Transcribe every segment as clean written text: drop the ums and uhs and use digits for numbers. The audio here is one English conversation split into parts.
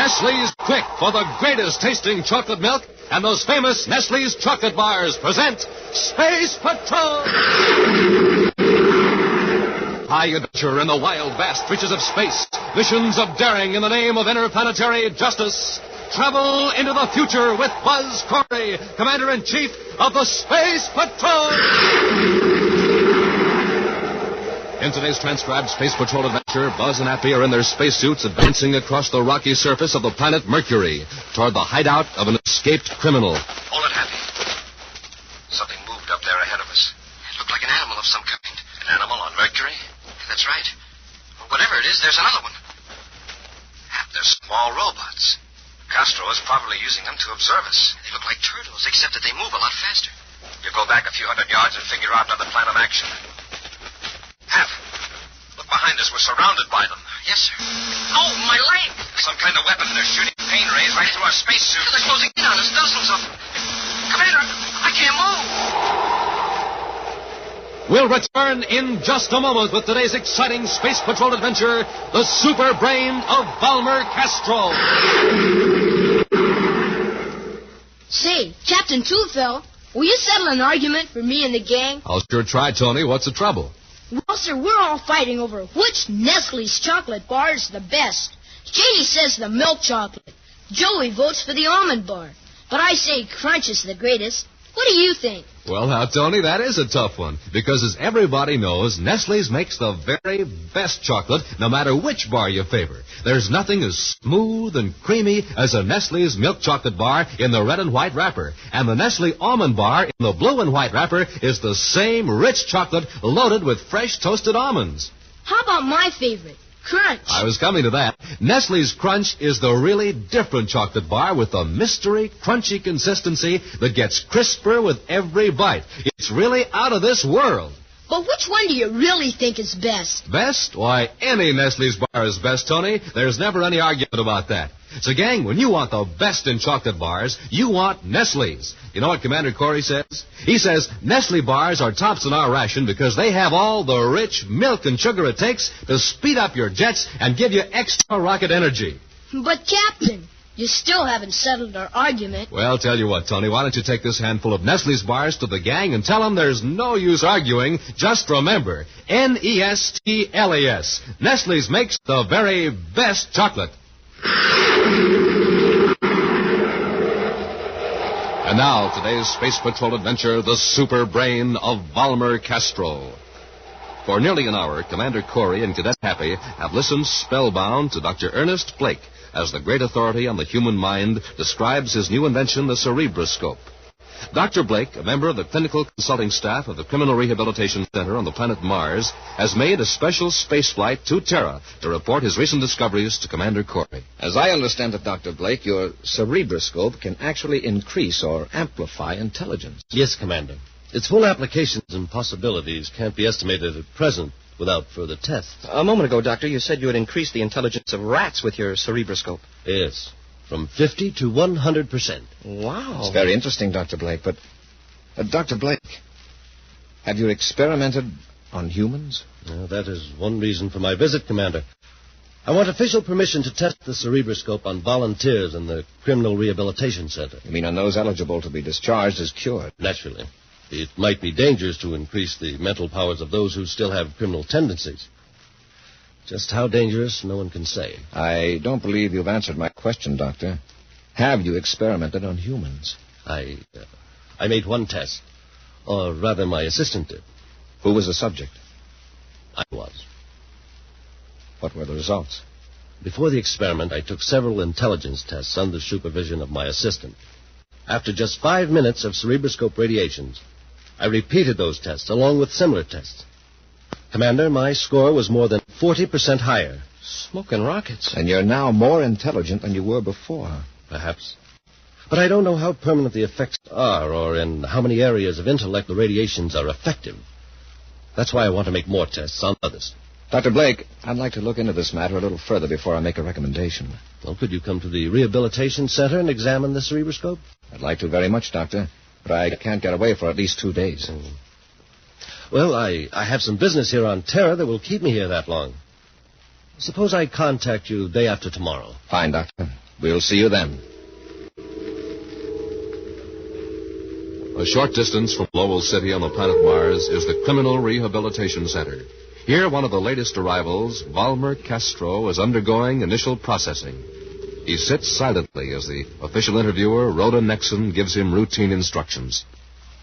Nestle's Quick for the greatest tasting chocolate milk and those famous Nestle's chocolate bars present Space Patrol! High adventure in the wild, vast reaches of space. Missions of daring in the name of interplanetary justice. Travel into the future with Buzz Corey, Commander-in-Chief of the Space Patrol! In today's transcribed Space Patrol adventure, Buzz and Happy are in their spacesuits advancing across the rocky surface of the planet Mercury toward the hideout of an escaped criminal. Hold it, Happy. Something moved up there ahead of us. It looked like an animal of some kind. An animal on Mercury? That's right. Well, whatever it is, there's another one. Hap, they're small robots. Castro is probably using them to observe us. They look like turtles, except that they move a lot faster. You go back a few hundred yards and figure out another plan of action. Hap, look behind us. We're surrounded by them. Yes, sir. Oh, my leg! Some kind of weapon. They're shooting pain rays right through our spacesuits. They're closing in on us, dozens of them. Commander, I can't move. We'll return in just a moment with today's exciting Space Patrol adventure, the super brain of Volmer Castro. Say, Captain Toofell, will you settle an argument for me and the gang? I'll sure try, Tony. What's the trouble? Well, sir, we're all fighting over which Nestle's chocolate bar is the best. Katie says the milk chocolate. Joey votes for the almond bar. But I say Crunch is the greatest. What do you think? Well, now, Tony, that is a tough one. Because as everybody knows, Nestle's makes the very best chocolate, no matter which bar you favor. There's nothing as smooth and creamy as a Nestle's milk chocolate bar in the red and white wrapper. And the Nestle almond bar in the blue and white wrapper is the same rich chocolate loaded with fresh toasted almonds. How about my favorite, Crunch? I was coming to that. Nestle's Crunch is the really different chocolate bar with a mystery, crunchy consistency that gets crisper with every bite. It's really out of this world. But which one do you really think is best? Best? Why, any Nestle's bar is best, Tony. There's never any argument about that. So, gang, when you want the best in chocolate bars, you want Nestle's. You know what Commander Corey says? He says Nestle bars are tops in our ration because they have all the rich milk and sugar it takes to speed up your jets and give you extra rocket energy. But, Captain, you still haven't settled our argument. Well, tell you what, Tony, why don't you take this handful of Nestle's bars to the gang and tell them there's no use arguing. Just remember, Nestles. Nestle's makes the very best chocolate. And now, today's Space Patrol adventure, the super brain of Volmer Castro. For nearly an hour, Commander Corey and Cadet Happy have listened spellbound to Dr. Ernest Blake as the great authority on the human mind describes his new invention, the cerebrascope. Dr. Blake, a member of the clinical consulting staff of the Criminal Rehabilitation Center on the planet Mars, has made a special space flight to Terra to report his recent discoveries to Commander Corey. As I understand it, Dr. Blake, your cerebrascope can actually increase or amplify intelligence. Yes, Commander. Its full applications and possibilities can't be estimated at present without further tests. A moment ago, Doctor, you said you had increased the intelligence of rats with your cerebrascope. Yes, from 50 to 100%. Wow. It's very interesting, Dr. Blake, but... Dr. Blake, have you experimented on humans? Well, that is one reason for my visit, Commander. I want official permission to test the cerebrascope on volunteers in the Criminal Rehabilitation Center. You mean on those eligible to be discharged as cured? Naturally. It might be dangerous to increase the mental powers of those who still have criminal tendencies. Just how dangerous, no one can say. I don't believe you've answered my question, Doctor. Have you experimented on humans? I made one test. Or rather, my assistant did. Who was the subject? I was. What were the results? Before the experiment, I took several intelligence tests under supervision of my assistant. After just 5 minutes of cerebrascope radiations, I repeated those tests along with similar tests. Commander, my score was more than 40% higher. Smoking rockets. And you're now more intelligent than you were before. Perhaps. But I don't know how permanent the effects are or in how many areas of intellect the radiations are effective. That's why I want to make more tests on others. Dr. Blake, I'd like to look into this matter a little further before I make a recommendation. Well, could you come to the Rehabilitation Center and examine the cerebrascope? I'd like to very much, Doctor, but I can't get away for at least 2 days. Well, I have some business here on Terra that will keep me here that long. Suppose I contact you day after tomorrow. Fine, Doctor. We'll see you then. A short distance from Lowell City on the planet Mars is the Criminal Rehabilitation Center. Here, one of the latest arrivals, Volmer Castro, is undergoing initial processing. He sits silently as the official interviewer, Rhoda Nixon, gives him routine instructions.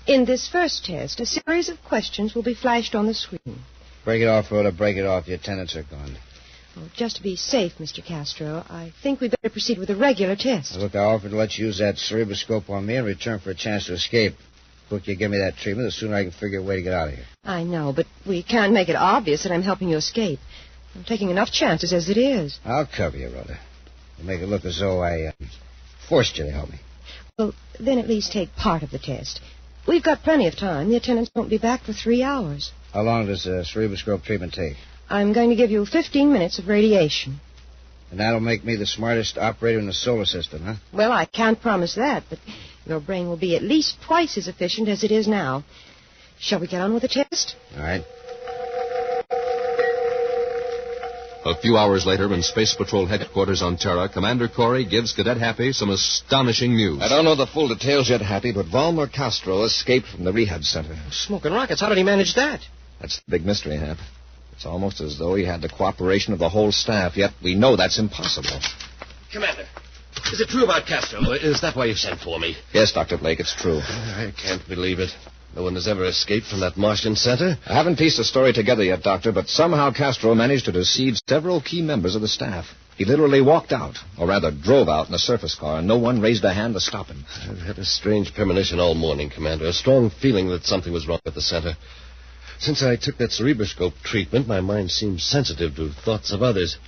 In this first test, a series of questions will be flashed on the screen. Break it off, Rhoda. Break it off. Your attendants are gone. Well, just to be safe, Mr. Castro, I think we'd better proceed with a regular test. Look, I offered to let you use that cerebrascope on me in return for a chance to escape. The quicker you give me that treatment, the sooner I can figure a way to get out of here. I know, but we can't make it obvious that I'm helping you escape. I'm taking enough chances as it is. I'll cover you, Rhoda. You'll make it look as though I forced you to help me. Well, then at least take part of the test. We've got plenty of time. The attendants won't be back for 3 hours. How long does the cerebrascope treatment take? I'm going to give you 15 minutes of radiation. And that'll make me the smartest operator in the solar system, huh? Well, I can't promise that, but your brain will be at least twice as efficient as it is now. Shall we get on with the test? All right. A few hours later, in Space Patrol headquarters on Terra, Commander Corey gives Cadet Happy some astonishing news. I don't know the full details yet, Happy, but Volmer Castro escaped from the rehab center. Smoking rockets. How did he manage that? That's the big mystery, Hap. It's almost as though he had the cooperation of the whole staff, yet we know that's impossible. Commander, is it true about Castro? Is that why you sent for me? Yes, Dr. Blake, it's true. I can't believe it. No one has ever escaped from that Martian center. I haven't pieced the story together yet, Doctor, but somehow Castro managed to deceive several key members of the staff. He literally walked out, or rather drove out in a surface car, and no one raised a hand to stop him. I've had a strange premonition all morning, Commander. A strong feeling that something was wrong at the center. Since I took that cerebrascope treatment, my mind seems sensitive to thoughts of others.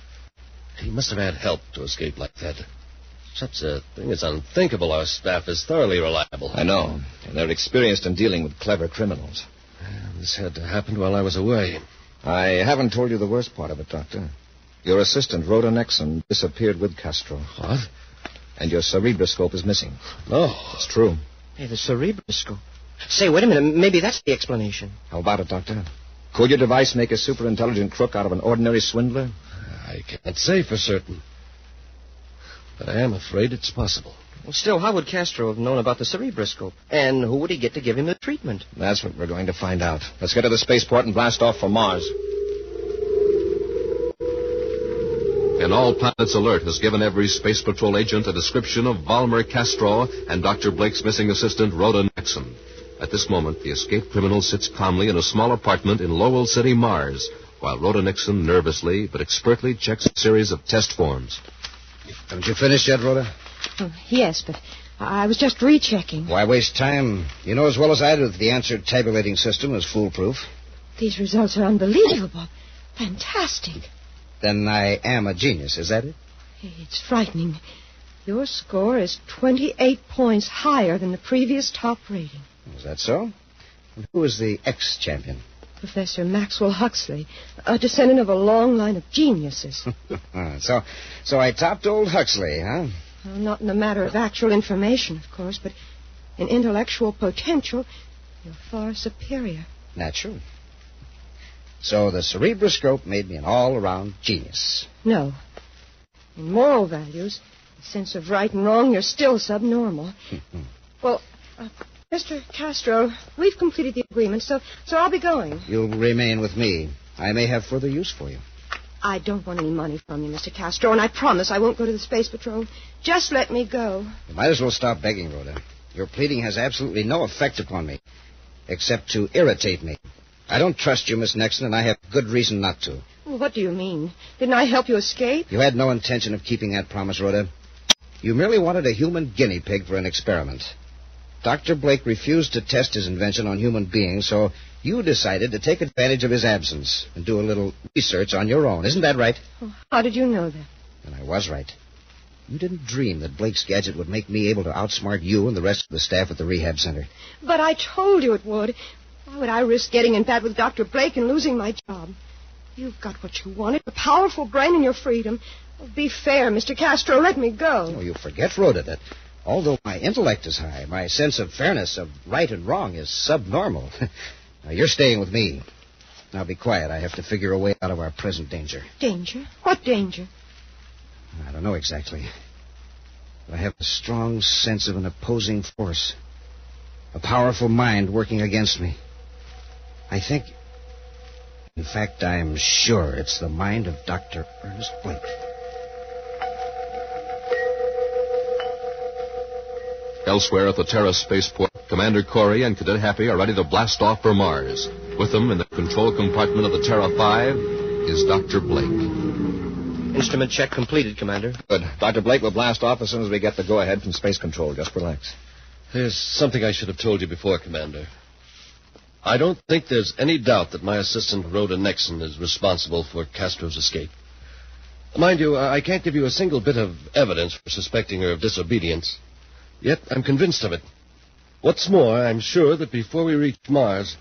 He must have had help to escape like that. Such a thing is unthinkable. Our staff is thoroughly reliable. I know, and they're experienced in dealing with clever criminals. This had to happen while I was away. I haven't told you the worst part of it, Doctor. Your assistant, Rhoda Nixon, disappeared with Castro. What? And your cerebrascope is missing. No. It's true. Hey, the cerebrascope. Say, wait a minute. Maybe that's the explanation. How about it, Doctor? Could your device make a super-intelligent crook out of an ordinary swindler? I can't say for certain. But I am afraid it's possible. Well, still, how would Castro have known about the cerebrascope? And who would he get to give him the treatment? That's what we're going to find out. Let's get to the spaceport and blast off for Mars. An All Planets alert has given every Space Patrol agent a description of Volmer Castro and Dr. Blake's missing assistant, Rhoda Nixon. At this moment, the escaped criminal sits calmly in a small apartment in Lowell City, Mars, while Rhoda Nixon nervously but expertly checks a series of test forms. Haven't you finished yet, Rhoda? Oh, yes, but I was just rechecking. Why waste time? You know as well as I do that the answer tabulating system is foolproof. These results are unbelievable. Fantastic. Then I am a genius, is that it? It's frightening. Your score is 28 points higher than the previous top rating. Is that so? And who is the ex-champion? Professor Maxwell Huxley, a descendant of a long line of geniuses. So I topped old Huxley, huh? Well, not in the matter of actual information, of course, but in intellectual potential, you're far superior. Naturally. So the cerebrascope made me an all-around genius. No. In moral values, the sense of right and wrong, you're still subnormal. Well, Mr. Castro, we've completed the agreement, so I'll be going. You'll remain with me. I may have further use for you. I don't want any money from you, Mr. Castro, and I promise I won't go to the Space Patrol. Just let me go. You might as well stop begging, Rhoda. Your pleading has absolutely no effect upon me, except to irritate me. I don't trust you, Miss Nixon, and I have good reason not to. Well, what do you mean? Didn't I help you escape? You had no intention of keeping that promise, Rhoda. You merely wanted a human guinea pig for an experiment. Dr. Blake refused to test his invention on human beings, so you decided to take advantage of his absence and do a little research on your own. Isn't that right? Oh, how did you know that? And I was right. You didn't dream that Blake's gadget would make me able to outsmart you and the rest of the staff at the rehab center. But I told you it would. Why would I risk getting in bad with Dr. Blake and losing my job? You've got what you wanted, a powerful brain and your freedom. Oh, be fair, Mr. Castro. Let me go. Oh, you forget, Rhoda, that although my intellect is high, my sense of fairness, of right and wrong, is subnormal. Now, you're staying with me. Now, be quiet. I have to figure a way out of our present danger. Danger? What danger? I don't know exactly. I have a strong sense of an opposing force. A powerful mind working against me. I think... In fact, I am sure it's the mind of Dr. Ernest Blake. Elsewhere at the Terra spaceport, Commander Corey and Cadet Happy are ready to blast off for Mars. With them in the control compartment of the Terra 5 is Dr. Blake. Instrument check completed, Commander. Good. Dr. Blake will blast off as soon as we get the go-ahead from Space Control. Just relax. There's something I should have told you before, Commander. I don't think there's any doubt that my assistant, Rhoda Nixon, is responsible for Castro's escape. Mind you, I can't give you a single bit of evidence for suspecting her of disobedience. Yet I'm convinced of it. What's more, I'm sure that before we reach Mars,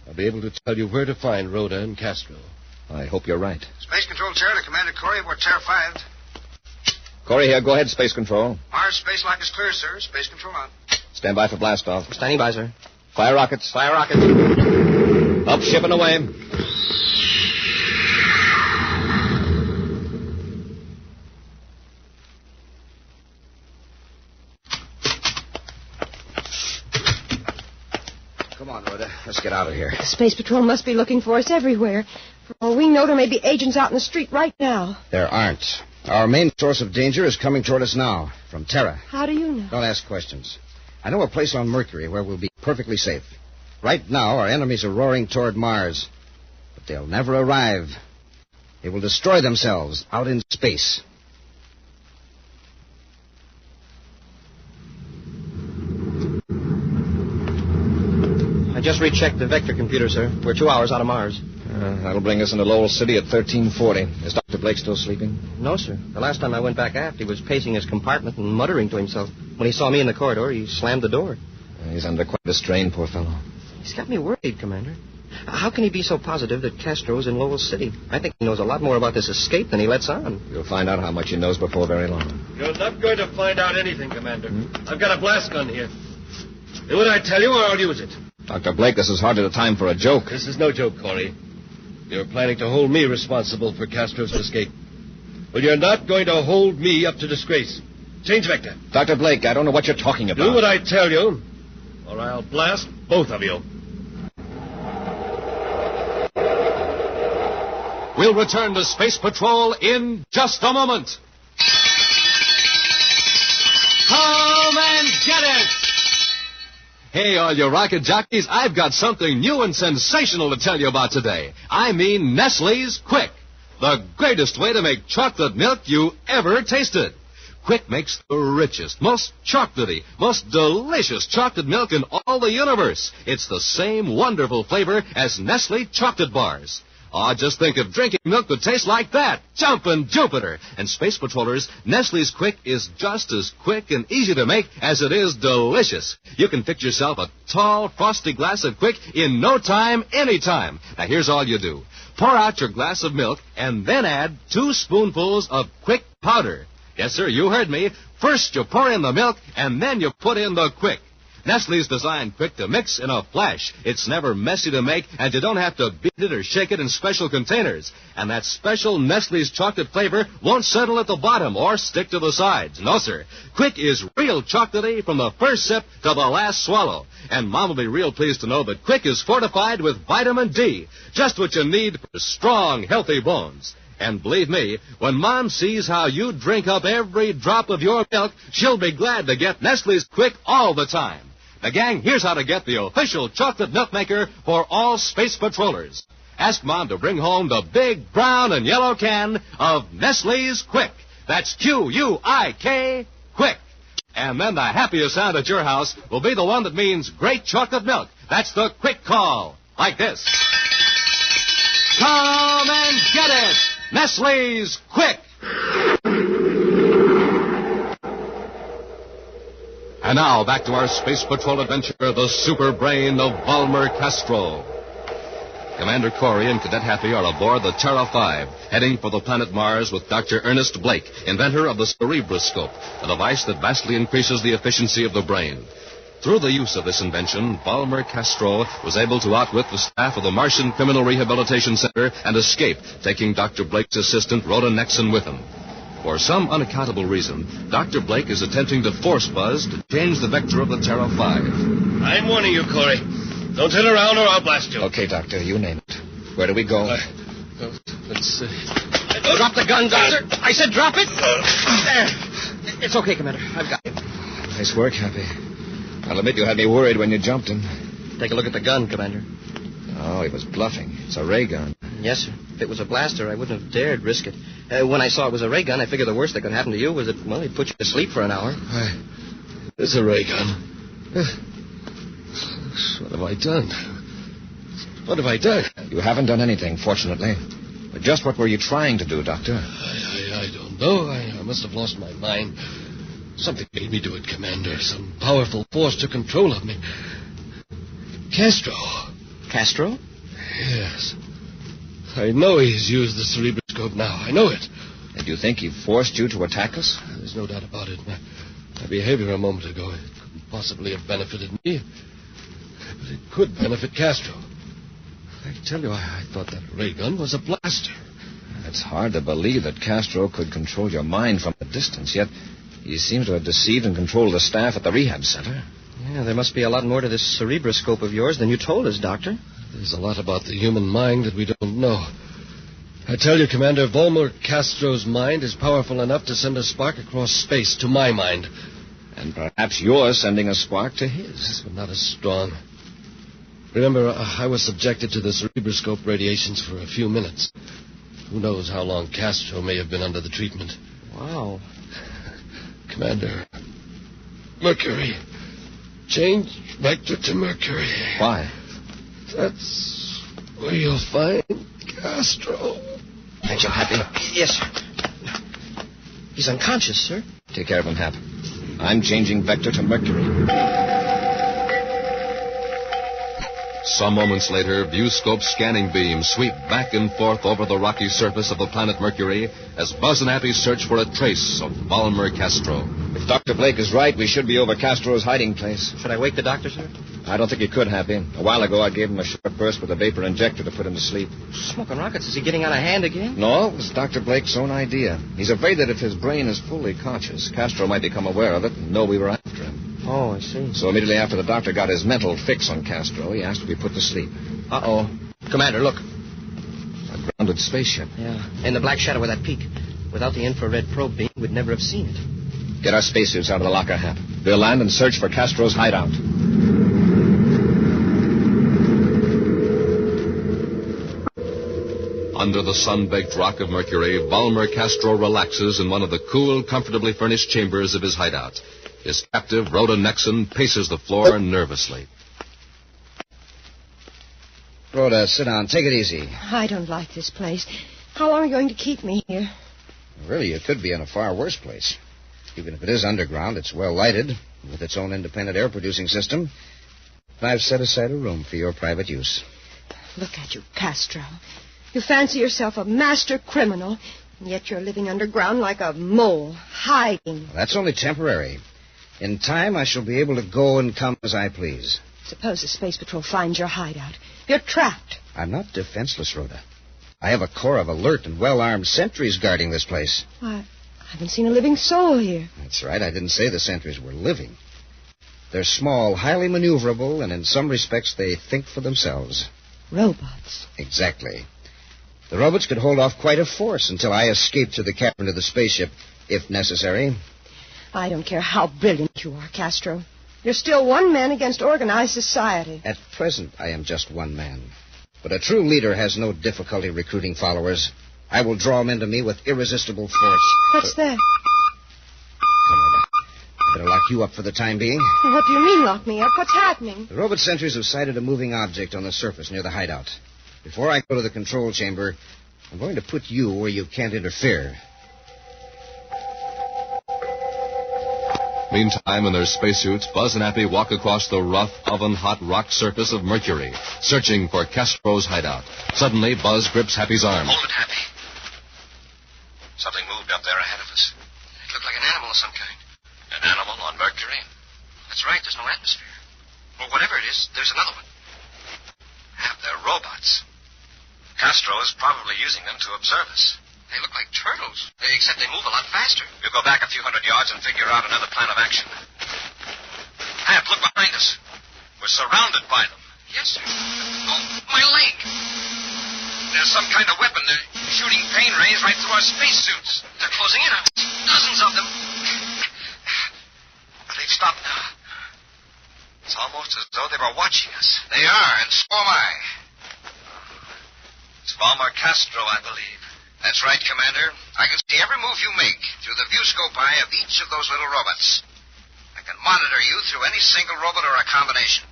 I'll be able to tell you where to find Rhoda and Castro. I hope you're right. Space Control Terra to Commander Corey aboard Terra 5. Corey here. Go ahead, Space Control. Mars space lock is clear, sir. Space Control on. Stand by for blast-off. Standing by, sir. Fire rockets. Fire rockets. Up, ship and away. Come on, Rhoda. Let's get out of here. Space Patrol must be looking for us everywhere. For all we know, there may be agents out in the street right now. There aren't. Our main source of danger is coming toward us now, from Terra. How do you know? Don't ask questions. I know a place on Mercury where we'll be perfectly safe. Right now, our enemies are roaring toward Mars. But they'll never arrive. They will destroy themselves out in space. I just rechecked the vector computer, sir. We're 2 hours out of Mars. That'll bring us into Lowell City at 1340. Is Dr. Blake still sleeping? No, sir. The last time I went back aft, he was pacing his compartment and muttering to himself. When he saw me in the corridor, he slammed the door. He's under quite a strain, poor fellow. He's got me worried, Commander. How can he be so positive that Castro's in Lowell City? I think he knows a lot more about this escape than he lets on. You'll find out how much he knows before very long. You're not going to find out anything, Commander. I've got a blast gun here. Do what I tell you, or I'll use it. Dr. Blake, this is hardly the time for a joke. This is no joke, Corey. You're planning to hold me responsible for Castro's escape. Well, you're not going to hold me up to disgrace. Change vector. Dr. Blake, I don't know what you're talking about. Do what I tell you, or I'll blast both of you. We'll return to Space Patrol in just a moment. Come and get it! Hey, all you rocket jockeys, I've got something new and sensational to tell you about today. I mean Nestle's Quick, the greatest way to make chocolate milk you ever tasted. Quick makes the richest, most chocolatey, most delicious chocolate milk in all the universe. It's the same wonderful flavor as Nestle chocolate bars. Oh, just think if drinking milk would taste like that. Jumpin' Jupiter. And Space Patrollers, Nestle's Quick is just as quick and easy to make as it is delicious. You can fix yourself a tall, frosty glass of Quick in no time, anytime. Now, here's all you do. Pour out your glass of milk and then add 2 spoonfuls of Quick powder. Yes, sir, you heard me. First, you pour in the milk, and then you put in the Quick. Nestle's designed Quick to mix in a flash. It's never messy to make, and you don't have to beat it or shake it in special containers. And that special Nestle's chocolate flavor won't settle at the bottom or stick to the sides. No, sir. Quick is real chocolatey from the first sip to the last swallow. And Mom will be real pleased to know that Quick is fortified with vitamin D, just what you need for strong, healthy bones. And believe me, when Mom sees how you drink up every drop of your milk, she'll be glad to get Nestle's Quick all the time. Now, gang, here's how to get the official chocolate milk maker for all Space Patrollers. Ask Mom to bring home the big brown and yellow can of Nestle's Quick. That's Q-U-I-K, Quick. And then the happiest sound at your house will be the one that means great chocolate milk. That's the Quick call. Like this. Come and get it! Nestle's Quick! And now, back to our Space Patrol adventure, the super brain of Volmer Castro. Commander Corey and Cadet Happy are aboard the Terra 5, heading for the planet Mars with Dr. Ernest Blake, inventor of the cerebrascope, a device that vastly increases the efficiency of the brain. Through the use of this invention, Volmer Castro was able to outwit the staff of the Martian Criminal Rehabilitation Center and escape, taking Dr. Blake's assistant, Rhoda Nixon, with him. For some unaccountable reason, Dr. Blake is attempting to force Buzz to change the vector of the Terra 5. I'm warning you, Corey. Don't turn around or I'll blast you. Okay, Doctor, you name it. Where do we go? Let's see. Drop the gun, Doctor. I said drop it. There. It's okay, Commander. I've got him. Nice work, Happy. I'll admit you had me worried when you jumped him. Take a look at the gun, Commander. Oh, he was bluffing. It's a ray gun. Yes, sir. If it was a blaster, I wouldn't have dared risk it. When I saw it was a ray gun, I figured the worst that could happen to you was that, well, he'd put you to sleep for an hour. It's a ray gun. What have I done? What have I done? You haven't done anything, fortunately. But just what were you trying to do, Doctor? I don't know. I must have lost my mind. Something made me do it, Commander. Some powerful force took control of me. Castro. Castro? Yes. I know he's used the cerebrascope now. I know it. And you think he forced you to attack us? There's no doubt about it. My behavior a moment ago, it couldn't possibly have benefited me. But it could benefit Castro. I tell you, I thought that ray gun was a blaster. It's hard to believe that Castro could control your mind from a distance, yet he seems to have deceived and controlled the staff at the rehab center. Yeah, there must be a lot more to this cerebrascope of yours than you told us, Doctor. There's a lot about the human mind that we don't know. I tell you, Commander, Volmer Castro's mind is powerful enough to send a spark across space to my mind. And perhaps you're sending a spark to his. But not as strong. Remember, I was subjected to the cerebrascope radiations for a few minutes. Who knows how long Castro may have been under the treatment. Wow. Commander, Mercury. Change vector to Mercury. Why? That's where you'll find Castro. Thank you, Happy. Yes, sir. He's unconscious, sir. Take care of him, Hap. I'm changing vector to Mercury. Some moments later, viewscope scanning beams sweep back and forth over the rocky surface of the planet Mercury as Buzz and Happy search for a trace of Volmer Castro. If Dr. Blake is right, we should be over Castro's hiding place. Should I wake the doctor, sir? I don't think you could, Happy. A while ago, I gave him a short burst with a vapor injector to put him to sleep. Smoking rockets. Is he getting out of hand again? No, it was Dr. Blake's own idea. He's afraid that if his brain is fully conscious, Castro might become aware of it and know we were after him. Oh, I see. So immediately after the doctor got his mental fix on Castro, he asked to be put to sleep. Uh-oh. Commander, look. A grounded spaceship. Yeah, in the black shadow of that peak. Without the infrared probe beam, we'd never have seen it. Get our spacesuits out of the locker, Hap. We'll land and search for Castro's hideout. Under the sun-baked rock of Mercury, Volmer Castro relaxes in one of the cool, comfortably furnished chambers of his hideout. His captive, Rhoda Nexon, paces the floor nervously. Rhoda, sit down. Take it easy. I don't like this place. How long are you going to keep me here? Really, you could be in a far worse place. Even if it is underground, it's well lighted, with its own independent air-producing system. And I've set aside a room for your private use. Look at you, Castro. You fancy yourself a master criminal, and yet you're living underground like a mole, hiding. Well, that's only temporary. In time, I shall be able to go and come as I please. Suppose the Space Patrol finds your hideout. You're trapped. I'm not defenseless, Rhoda. I have a corps of alert and well-armed sentries guarding this place. I haven't seen a living soul here. That's right. I didn't say the sentries were living. They're small, highly maneuverable, and in some respects they think for themselves. Robots. Exactly. The robots could hold off quite a force until I escape to the cabin of the spaceship, if necessary. I don't care how brilliant you are, Castro. You're still one man against organized society. At present, I am just one man. But a true leader has no difficulty recruiting followers. I will draw them into me with irresistible force. What's that? Come, Rhoda. I better lock you up for the time being. What do you mean, lock me up? What's happening? The robot sentries have sighted a moving object on the surface near the hideout. Before I go to the control chamber, I'm going to put you where you can't interfere. Meantime, in their spacesuits, Buzz and Happy walk across the rough, oven-hot rock surface of Mercury, searching for Castro's hideout. Suddenly, Buzz grips Happy's arm. Hold it, Happy. Something moved up there ahead of us. It looked like an animal of some kind. An animal on Mercury? That's right, there's no atmosphere. Well, whatever it is, there's another one. Hap, they're robots. Castro is probably using them to observe us. They look like turtles, except they move a lot faster. We'll go back a few hundred yards and figure out another plan of action. Hap, look behind us. We're surrounded by them. Yes, sir. Oh, my leg. There's some kind of weapon. They're shooting pain rays right through our spacesuits. They're closing in on us. Dozens of them. But they've stopped now. It's almost as though they were watching us. They are, and so am I. It's Volmer Castro, I believe. That's right, Commander. I can see every move you make through the viewscope eye of each of those little robots. I can monitor you through any single robot or a combination.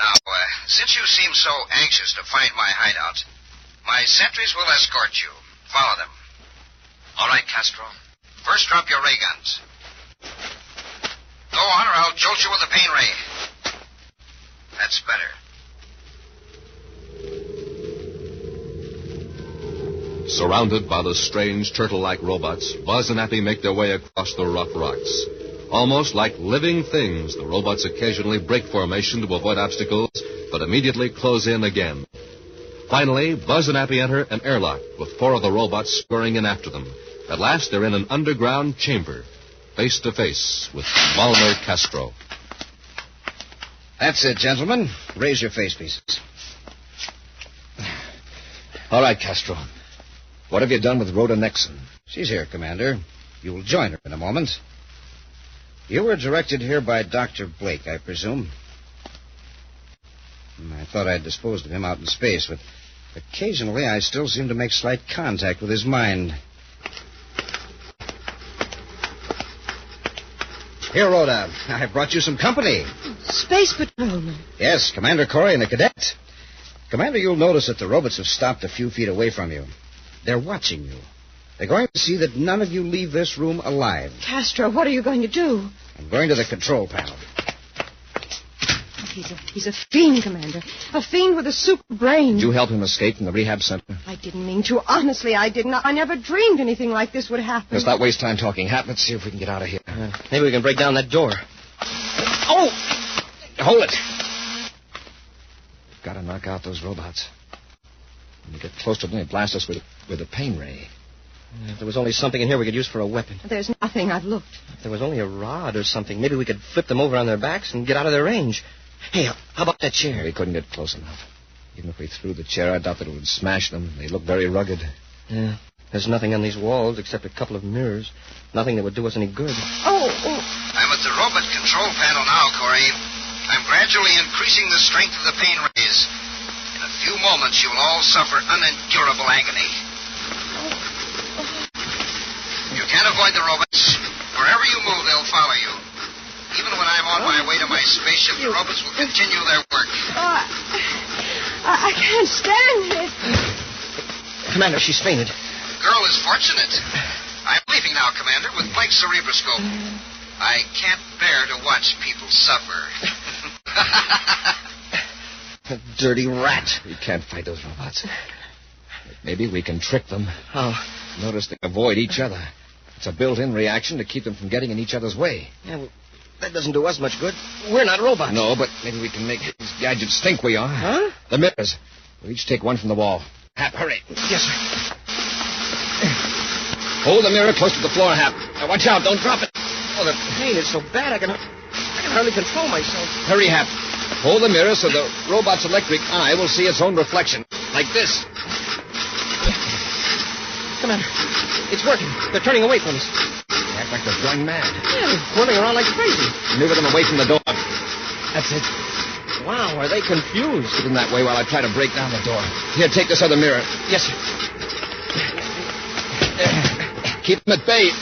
Now, since you seem so anxious to find my hideout, my sentries will escort you. Follow them. All right, Castro. First, drop your ray guns. Go on, or I'll jolt you with a pain ray. That's better. Surrounded by the strange turtle-like robots, Buzz and Appy make their way across the rough rocks. Almost like living things, the robots occasionally break formation to avoid obstacles, but immediately close in again. Finally, Buzz and Appy enter an airlock with 4 of the robots scurrying in after them. At last, they're in an underground chamber, face to face with Volmer Castro. That's it, gentlemen. Raise your face pieces. All right, Castro. What have you done with Rhoda Nexon? She's here, Commander. You will join her in a moment. You were directed here by Dr. Blake, I presume. I thought I'd disposed of him out in space, but occasionally I still seem to make slight contact with his mind. Here, Rhoda, I've brought you some company. Space Patrolman. Yes, Commander Corey and a cadet. Commander, you'll notice that the robots have stopped a few feet away from you. They're watching you. They're going to see that none of you leave this room alive. Castro, what are you going to do? I'm going to the control panel. He's a fiend, Commander. A fiend with a super brain. Did you help him escape from the rehab center? I didn't mean to. Honestly, I did not. I never dreamed anything like this would happen. Let's not waste time talking. Hap, let's see if we can get out of here. Maybe we can break down that door. Oh! Hold it! We've got to knock out those robots. When we get close to them, they blast us with a pain ray. If there was only something in here we could use for a weapon. There's nothing. I've looked. If there was only a rod or something, maybe we could flip them over on their backs and get out of their range. Hey, how about that chair? We couldn't get close enough. Even if we threw the chair, I doubt that it would smash them. They look very rugged. Yeah. There's nothing on these walls except a couple of mirrors. Nothing that would do us any good. Oh. I'm at the robot control panel now, Corey. I'm gradually increasing the strength of the pain rays. In a few moments, you'll all suffer unendurable agony. You can't avoid the robots. Wherever you move, they'll follow you. Even when I'm on my way to my spaceship, the robots will continue their work. I can't stand it. Commander, she's fainted. The girl is fortunate. I'm leaving now, Commander, with Blake's cerebrascope. I can't bear to watch people suffer. Dirty rat. We can't fight those robots. But maybe we can trick them. Oh. Notice they avoid each other. It's a built-in reaction to keep them from getting in each other's way. Yeah, well, that doesn't do us much good. We're not robots. No, but maybe we can make these gadgets think we are. Huh? The mirrors. We'll each take one from the wall. Hap, hurry. Yes, sir. Hold the mirror close to the floor, Hap. Now, watch out. Don't drop it. Oh, the pain is so bad I can hardly control myself. Hurry, Hap. Hold the mirror so the robot's electric eye will see its own reflection. Like this. Commander, it's working. They're turning away from us. They act like they're going mad. Yeah, they're whirling around like crazy. Move them away from the door. That's it. Wow, are they confused? Keep them that way while I try to break down the door. Here, take this other mirror. Yes, sir. Keep them at bay.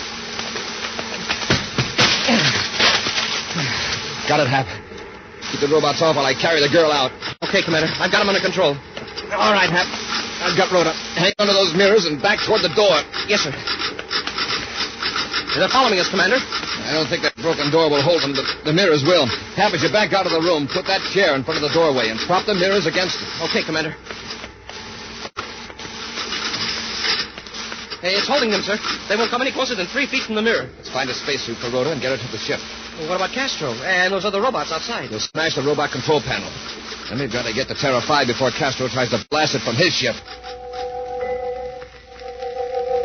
Got it, Hap. Keep the robots off while I carry the girl out. Okay, Commander. I've got them under control. All right, Hap. I've got Rhoda. Hang on to those mirrors and back toward the door. Yes, sir. They're following us, Commander. I don't think that broken door will hold them, but the mirrors will. Hap, as you back out of the room, put that chair in front of the doorway and prop the mirrors against it. Okay, Commander. Hey, it's holding them, sir. They won't come any closer than 3 feet from the mirror. Let's find a spacesuit for Rhoda and get her to the ship. Well, what about Castro and those other robots outside? We'll smash the robot control panel. Then we've got to get to Terra 5 before Castro tries to blast it from his ship.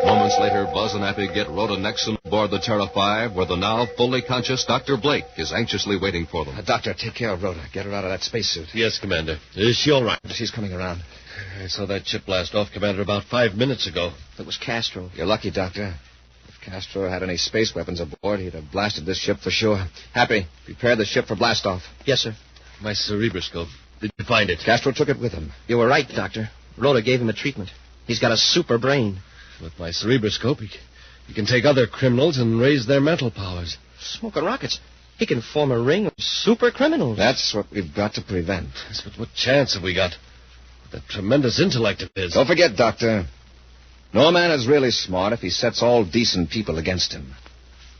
Moments later, Buzz and Appy get Rhoda Nexon aboard the Terra 5, where the now fully conscious Dr. Blake is anxiously waiting for them. Doctor, take care of Rhoda. Get her out of that spacesuit. Yes, Commander. Is she all right? She's coming around. I saw that ship blast off, Commander, about 5 minutes ago. It was Castro. You're lucky, Doctor. If Castro had any space weapons aboard, he'd have blasted this ship for sure. Happy, prepare the ship for blastoff. Yes, sir. My cerebrascope. Did you find it? Castro took it with him. You were right, Doctor. Rhoda gave him a treatment. He's got a super brain. With my cerebrascope, he can take other criminals and raise their mental powers. Smoking rockets. He can form a ring of super criminals. That's what we've got to prevent. Yes, but what chance have we got? With that tremendous intellect of his. Don't forget, Doctor, no man is really smart if he sets all decent people against him.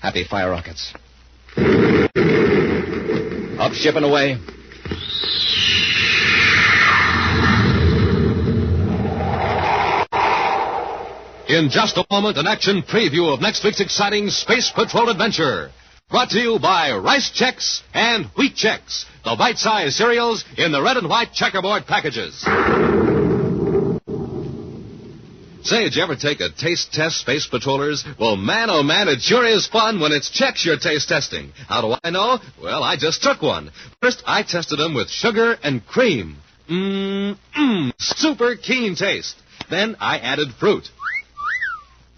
Happy, fire rockets. Up ship and away. In just a moment, an action preview of next week's exciting Space Patrol adventure. Brought to you by Rice Chex and Wheat Chex, the bite-sized cereals in the red and white checkerboard packages. Say, did you ever take a taste test, Space Patrollers? Well, man, oh man, it sure is fun when it's Chex you're taste testing. How do I know? Well, I just took one. First, I tested them with sugar and cream. Super keen taste. Then I added fruit.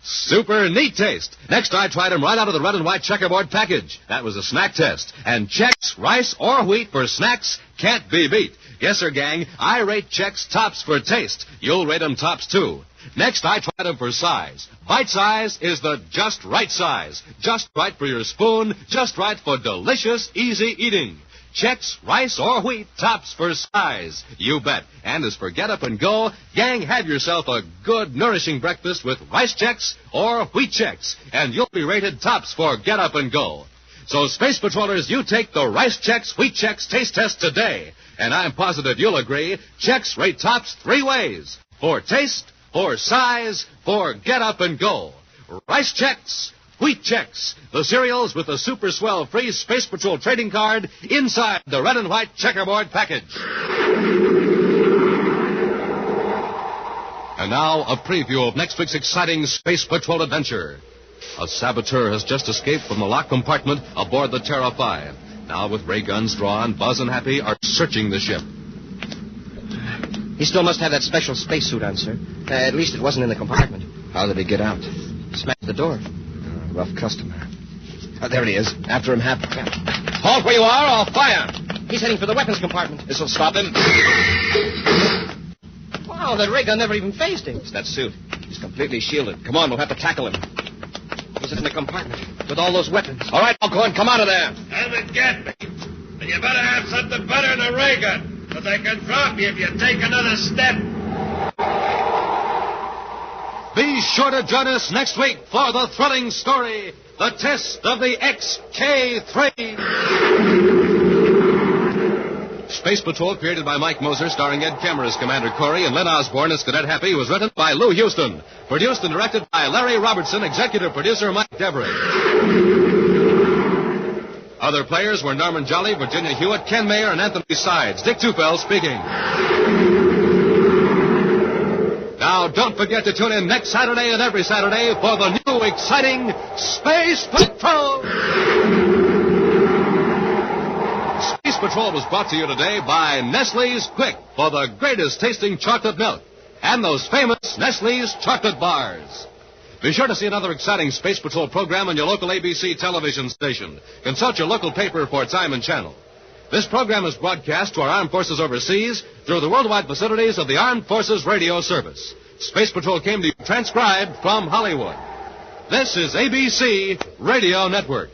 Super neat taste. Next, I tried them right out of the red and white checkerboard package. That was a snack test. And Chex, rice or wheat for snacks can't be beat. Yes, sir, gang, I rate Chex tops for taste. You'll rate them tops, too. Next, I tried them for size. Bite size is the just right size. Just right for your spoon. Just right for delicious, easy eating. Chex, rice, or wheat, tops for size. You bet. And as for get up and go, gang, have yourself a good, nourishing breakfast with Rice Chex or Wheat Chex, and you'll be rated tops for get up and go. So, Space Patrollers, you take the Rice Chex, Wheat Chex taste test today, and I'm positive you'll agree, Chex rate tops 3 ways. For taste, for size, for get up and go. Rice Chex, Wheat Chex, the cereals with the super swell free Space Patrol trading card inside the red and white checkerboard package. And now, a preview of next week's exciting Space Patrol adventure. A saboteur has just escaped from the locked compartment aboard the Terra 5. Now, with ray guns drawn, Buzz and Happy are searching the ship. He still must have that special spacesuit on, sir. At least it wasn't in the compartment. How did he get out? Smashed the door. Rough customer. There he is. After him, Hap. Halt where you are, I'll fire. He's heading for the weapons compartment. This'll stop him. Wow, that ray gun never even phased him. It's that suit. He's completely shielded. Come on, we'll have to tackle him. He's in the compartment with all those weapons. All right, Alcorn, come out of there. Have it get me. And you better have something better than a ray gun, because I can drop you if you take another step. Be sure to join us next week for the thrilling story, The Test of the XK-3. Space Patrol, created by Mike Moser, starring Ed Kemmer as Commander Corey and Len Osborne as Cadet Happy, was written by Lou Houston. Produced and directed by Larry Robertson, executive producer Mike Devery. Other players were Norman Jolly, Virginia Hewitt, Ken Mayer, and Anthony Sides. Dick Tufel speaking. Now, don't forget to tune in next Saturday and every Saturday for the new, exciting Space Patrol. Space Patrol was brought to you today by Nestle's Quick for the greatest tasting chocolate milk and those famous Nestle's chocolate bars. Be sure to see another exciting Space Patrol program on your local ABC television station. Consult your local paper for time and channel. This program is broadcast to our armed forces overseas through the worldwide facilities of the Armed Forces Radio Service. Space Patrol came to you transcribed from Hollywood. This is ABC Radio Network.